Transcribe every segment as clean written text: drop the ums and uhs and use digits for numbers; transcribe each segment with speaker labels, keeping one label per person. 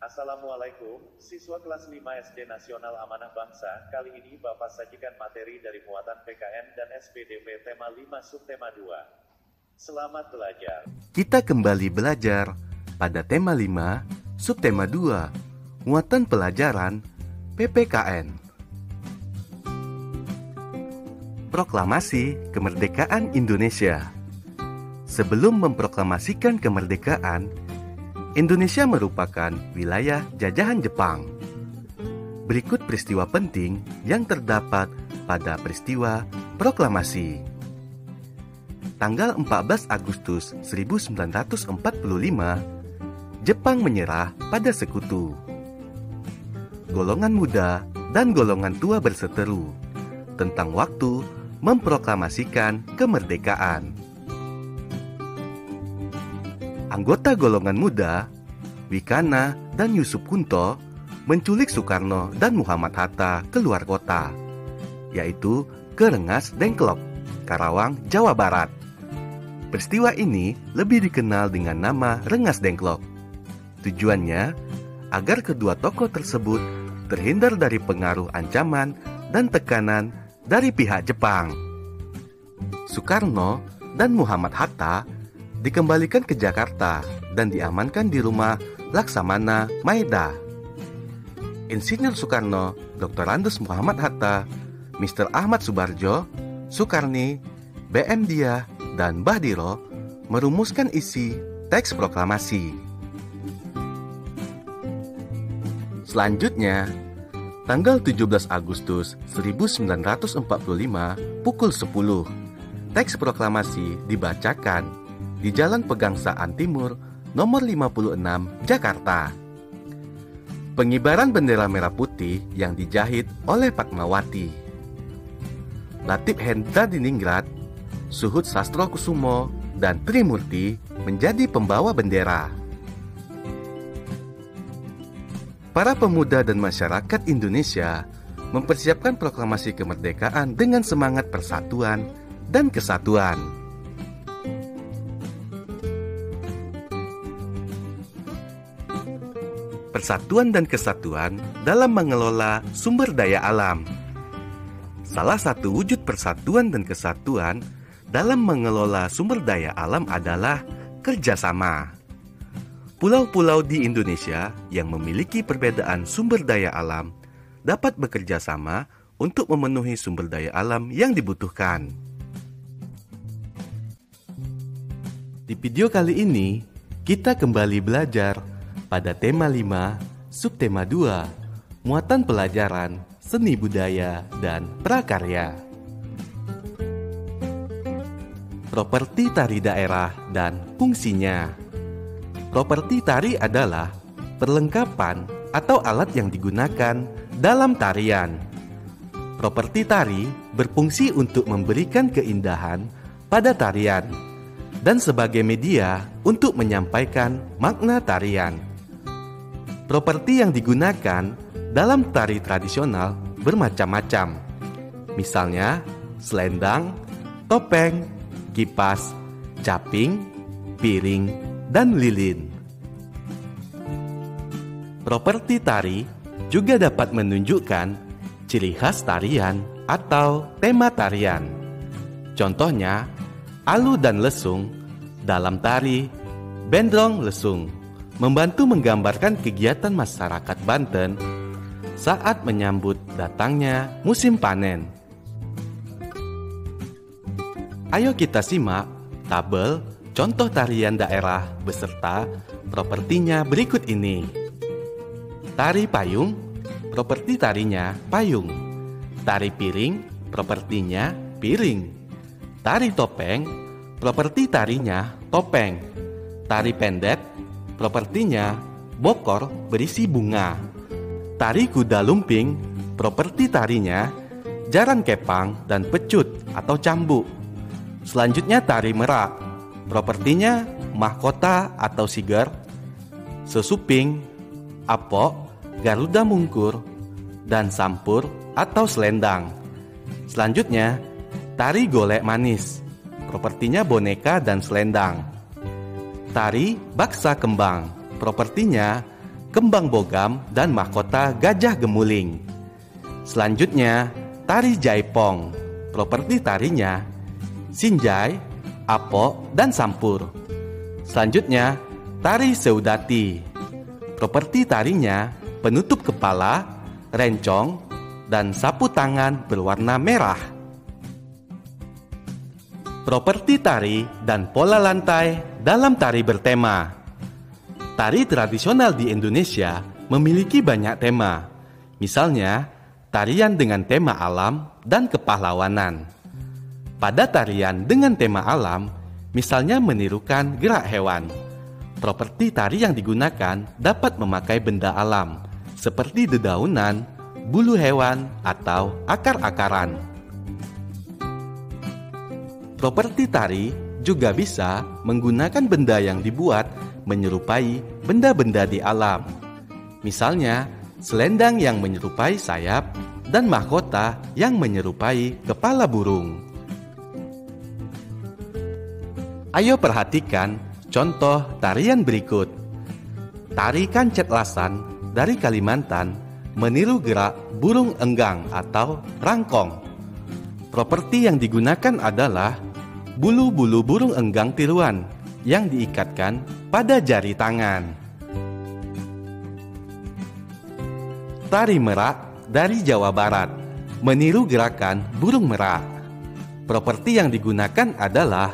Speaker 1: Assalamualaikum, siswa kelas 5 SD Nasional Amanah Bangsa. Kali ini Bapak sajikan materi dari muatan PKN dan SPDP tema 5 subtema 2. Selamat belajar.
Speaker 2: Kita kembali belajar pada tema 5 subtema 2, muatan pelajaran PPKN. Proklamasi Kemerdekaan Indonesia. Sebelum memproklamasikan kemerdekaan, Indonesia merupakan wilayah jajahan Jepang. Berikut peristiwa penting yang terdapat pada peristiwa proklamasi. Tanggal 14 Agustus 1945, Jepang menyerah pada sekutu. Golongan muda dan golongan tua berseteru tentang waktu memproklamasikan kemerdekaan. Anggota golongan muda, Wikana dan Yusuf Kunto, menculik Soekarno dan Muhammad Hatta keluar kota, yaitu ke Rengas Dengklok, Karawang, Jawa Barat. Peristiwa ini lebih dikenal dengan nama Rengas Dengklok. Tujuannya agar kedua tokoh tersebut terhindar dari pengaruh ancaman dan tekanan dari pihak Jepang. Soekarno dan Muhammad Hatta dikembalikan ke Jakarta dan diamankan di rumah Laksamana Maeda. Insinyur Soekarno, Dr. Andes Muhammad Hatta, Mr. Ahmad Subarjo, Soekarni, BM Diah, dan Bahdiro merumuskan isi teks proklamasi. Selanjutnya, tanggal 17 Agustus 1945 pukul 10, teks proklamasi dibacakan di Jalan Pegangsaan Timur nomor 56 Jakarta. Pengibaran bendera merah putih yang dijahit oleh Fatmawati. Latif Hendra Diningrat, Suhut Sastrokusumo, dan Trimurti menjadi pembawa bendera. Para pemuda dan masyarakat Indonesia mempersiapkan proklamasi kemerdekaan dengan semangat persatuan dan kesatuan. Persatuan dan kesatuan dalam mengelola sumber daya alam. Salah satu wujud persatuan dan kesatuan dalam mengelola sumber daya alam adalah kerjasama. Pulau-pulau di Indonesia yang memiliki perbedaan sumber daya alam dapat bekerja sama untuk memenuhi sumber daya alam yang dibutuhkan. Di video kali ini, kita kembali belajar pada tema 5, subtema 2, muatan pelajaran, seni budaya, dan prakarya. Properti tari daerah dan fungsinya. Properti tari adalah perlengkapan atau alat yang digunakan dalam tarian. Properti tari berfungsi untuk memberikan keindahan pada tarian dan sebagai media untuk menyampaikan makna tarian. Properti yang digunakan dalam tari tradisional bermacam-macam. Misalnya, selendang, topeng, kipas, caping, piring, dan lilin. Properti tari juga dapat menunjukkan ciri khas tarian atau tema tarian. Contohnya, alu dan lesung dalam tari Bendrong Lesung membantu menggambarkan kegiatan masyarakat Banten saat menyambut datangnya musim panen. Ayo kita simak tabel contoh tarian daerah beserta propertinya berikut ini. Tari payung, properti tarinya payung. Tari piring, propertinya piring. Tari topeng, properti tarinya topeng. Tari pendek, propertinya bokor berisi bunga. Tari kuda lumping, properti tarinya jaran kepang dan pecut atau cambuk. Selanjutnya tari merak, propertinya mahkota atau siger, sesuping, apok, garuda mungkur, dan sampur atau selendang. Selanjutnya tari golek manis, propertinya boneka dan selendang. Tari baksa kembang, propertinya kembang bogam, dan mahkota gajah gemuling. Selanjutnya, tari jaipong. Properti tarinya sinjai, apo, dan sampur. Selanjutnya, tari seudati. Properti tarinya penutup kepala, rencong, dan sapu tangan berwarna merah. Properti tari dan pola lantai dalam tari bertema. Tari tradisional di Indonesia memiliki banyak tema. Misalnya, tarian dengan tema alam dan kepahlawanan. Pada tarian dengan tema alam, misalnya menirukan gerak hewan. Properti tari yang digunakan dapat memakai benda alam, seperti dedaunan, bulu hewan, atau akar-akaran. Properti tari juga bisa menggunakan benda yang dibuat menyerupai benda-benda di alam. Misalnya, selendang yang menyerupai sayap dan mahkota yang menyerupai kepala burung. Ayo perhatikan contoh tarian berikut. Tari Kancet Lasan dari Kalimantan meniru gerak burung enggang atau rangkong. Properti yang digunakan adalah bulu-bulu burung enggang tiruan yang diikatkan pada jari tangan. Tari Merak dari Jawa Barat meniru gerakan burung merak. Properti yang digunakan adalah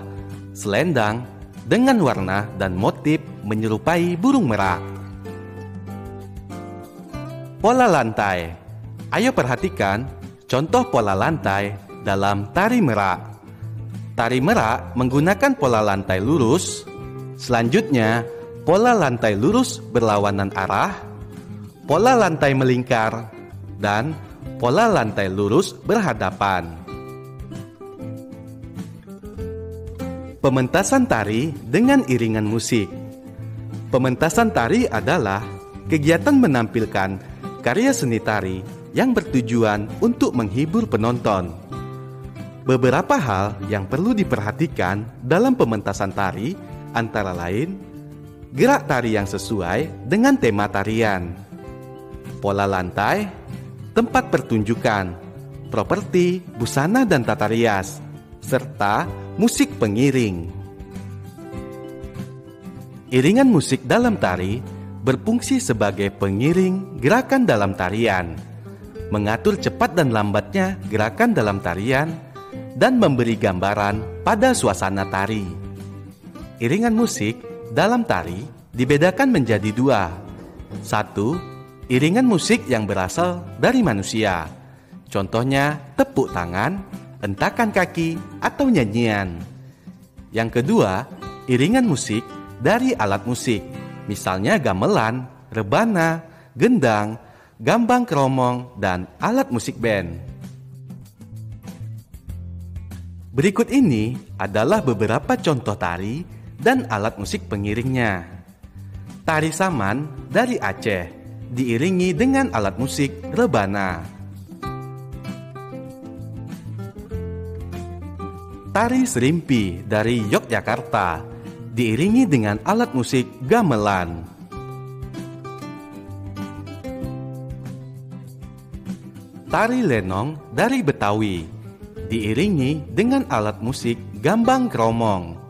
Speaker 2: selendang dengan warna dan motif menyerupai burung merak. Pola lantai. Ayo perhatikan contoh pola lantai dalam tari merak. Tari merak menggunakan pola lantai lurus. Selanjutnya, pola lantai lurus berlawanan arah, pola lantai melingkar, dan pola lantai lurus berhadapan. Pementasan tari dengan iringan musik. Pementasan tari adalah kegiatan menampilkan karya seni tari yang bertujuan untuk menghibur penonton. Beberapa hal yang perlu diperhatikan dalam pementasan tari antara lain gerak tari yang sesuai dengan tema tarian, pola lantai, tempat pertunjukan, properti, busana dan tata rias, serta musik pengiring. Iringan musik dalam tari berfungsi sebagai pengiring gerakan dalam tarian, mengatur cepat dan lambatnya gerakan dalam tarian, dan memberi gambaran pada suasana tari. Iringan musik dalam tari dibedakan menjadi dua. Satu, iringan musik yang berasal dari manusia. Contohnya tepuk tangan, hentakan kaki, atau nyanyian. Yang kedua, iringan musik dari alat musik, misalnya gamelan, rebana, gendang, gambang kromong, dan alat musik band. Berikut ini adalah beberapa contoh tari dan alat musik pengiringnya. Tari Saman dari Aceh diiringi dengan alat musik rebana. Tari Serimpi dari Yogyakarta diiringi dengan alat musik gamelan. Tari Lenong dari Betawi diiringi dengan alat musik gambang kromong.